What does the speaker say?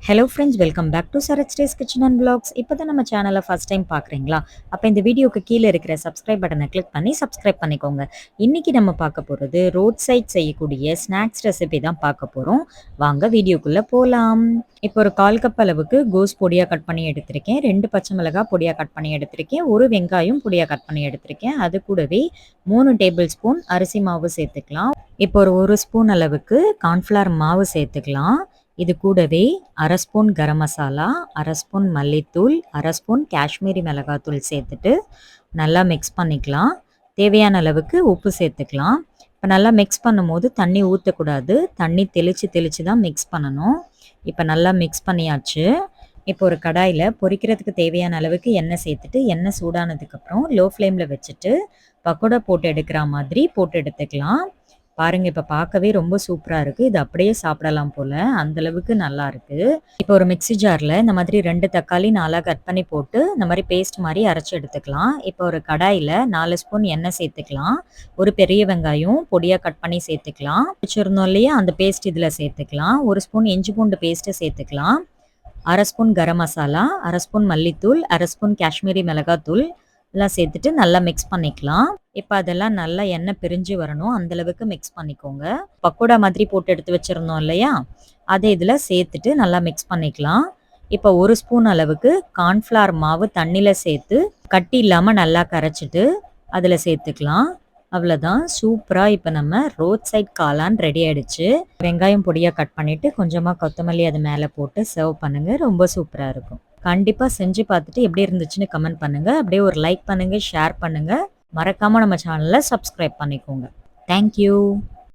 Hello friends, welcome back to Sarath stays kitchen and vlogs. இப்போ தான் நம்ம சேனலை ஃபஸ்ட் டைம் பார்க்குறீங்களா? அப்போ இந்த வீடியோக்கு கீழே இருக்கிற சப்ஸ்கிரைப் பட்டனை கிளிக் பண்ணி சப்ஸ்கிரைப் பண்ணிக்கோங்க. இன்றைக்கி நம்ம பார்க்க போகிறது ரோட் சைட் செய்யக்கூடிய ஸ்நாக்ஸ் ரெசிபி தான் பார்க்க போகிறோம். வாங்க வீடியோக்குள்ளே போகலாம். இப்போ ஒரு 1/4 கப் அளவுக்கு கோஸ் பொடியாக கட் பண்ணி எடுத்திருக்கேன். 2 பச்சை மிளகாய் பொடியாக கட் பண்ணி எடுத்திருக்கேன். ஒரு வெங்காயம் பொடியாக கட் பண்ணி எடுத்திருக்கேன். அது கூடவே 3 டேபிள் ஸ்பூன் அரிசி மாவு சேர்த்துக்கலாம். இப்போ ஒரு ஸ்பூன் அளவுக்கு கார்ன்ஃப்ளவர் மாவு சேர்த்துக்கலாம். இது கூடவே 1/2 ஸ்பூன் கரம் மசாலா, 1/2 ஸ்பூன் மல்லித்தூள், 1/2 ஸ்பூன் காஷ்மீரி மிளகாத்தூள் சேர்த்துட்டு நல்லா மிக்ஸ் பண்ணிக்கலாம். தேவையான அளவுக்கு உப்பு சேர்த்துக்கலாம். இப்போ நல்லா மிக்ஸ் பண்ணும்போது தண்ணி ஊற்றக்கூடாது. தண்ணி தெளித்து தான் மிக்ஸ் பண்ணணும். இப்போ நல்லா மிக்ஸ் பண்ணியாச்சு. இப்போ ஒரு கடாயில் பொரிக்கிறதுக்கு தேவையான அளவுக்கு எண்ணெய் சேர்த்துட்டு எண்ணெய் சூடானதுக்கப்புறம் லோ ஃப்ளேமில் வச்சுட்டு பக்கோடா போட்டு எடுக்கிற மாதிரி போட்டு எடுத்துக்கலாம். பாருங்க, இப்போ பார்க்கவே ரொம்ப சூப்பராக இருக்குது. இது அப்படியே சாப்பிடலாம் போல், அந்தளவுக்கு நல்லா இருக்குது. இப்போ ஒரு மிக்ஸி ஜாரில் இந்த மாதிரி 2 தக்காளி 4 கட் பண்ணி போட்டு இந்த மாதிரி பேஸ்ட் மாதிரி அரைச்சி எடுத்துக்கலாம். இப்போ ஒரு கடாயில் 4 ஸ்பூன் எண்ணெய் சேர்த்துக்கலாம். ஒரு பெரிய வெங்காயம் பொடியாக கட் பண்ணி சேர்த்துக்கலாம். வச்சுருந்தோம் இல்லையா, அந்த பேஸ்ட் இதில் சேர்த்துக்கலாம். 1 ஸ்பூன் இஞ்சி பூண்டு பேஸ்ட்டு சேர்த்துக்கலாம். 1/2 ஸ்பூன் கரம் மசாலா, 1/2 ஸ்பூன் மல்லித்தூள், 1/2 ஸ்பூன் காஷ்மீரி மிளகாத்தூள் எல்லாம் சேர்த்துட்டு நல்லா மிக்ஸ் பண்ணிக்கலாம். இப்போ அதெல்லாம் நல்லா எண்ணெய் பிரிஞ்சு வரணும், அந்தளவுக்கு மிக்ஸ் பண்ணிக்கோங்க. பக்கோடா மாதிரி போட்டு எடுத்து வச்சுருந்தோம் இல்லையா, அதை இதில் சேர்த்துட்டு நல்லா மிக்ஸ் பண்ணிக்கலாம். இப்போ 1 ஸ்பூன் அளவுக்கு கார்ன்ஃப்ளவர் மாவு தண்ணியில் சேர்த்து கட்டி இல்லாமல் நல்லா கரைச்சிட்டு அதில் சேர்த்துக்கலாம். அவ்வளோதான், சூப்பராக இப்போ நம்ம ரோட் சைட் காளான் ரெடி ஆகிடுச்சு. வெங்காயம் பொடியாக கட் பண்ணிவிட்டு கொஞ்சமாக கொத்தமல்லி அது மேலே போட்டு சர்வ் பண்ணுங்கள். ரொம்ப சூப்பராக இருக்கும். கண்டிப்பாக செஞ்சு பார்த்துட்டு எப்படி இருந்துச்சுன்னு கமெண்ட் பண்ணுங்கள். அப்படியே ஒரு லைக் பண்ணுங்கள், ஷேர் பண்ணுங்கள். மறக்காமல் நம்ம சேனலை சப்ஸ்கிரைப் பண்ணிக்கோங்க. தேங்க்யூ.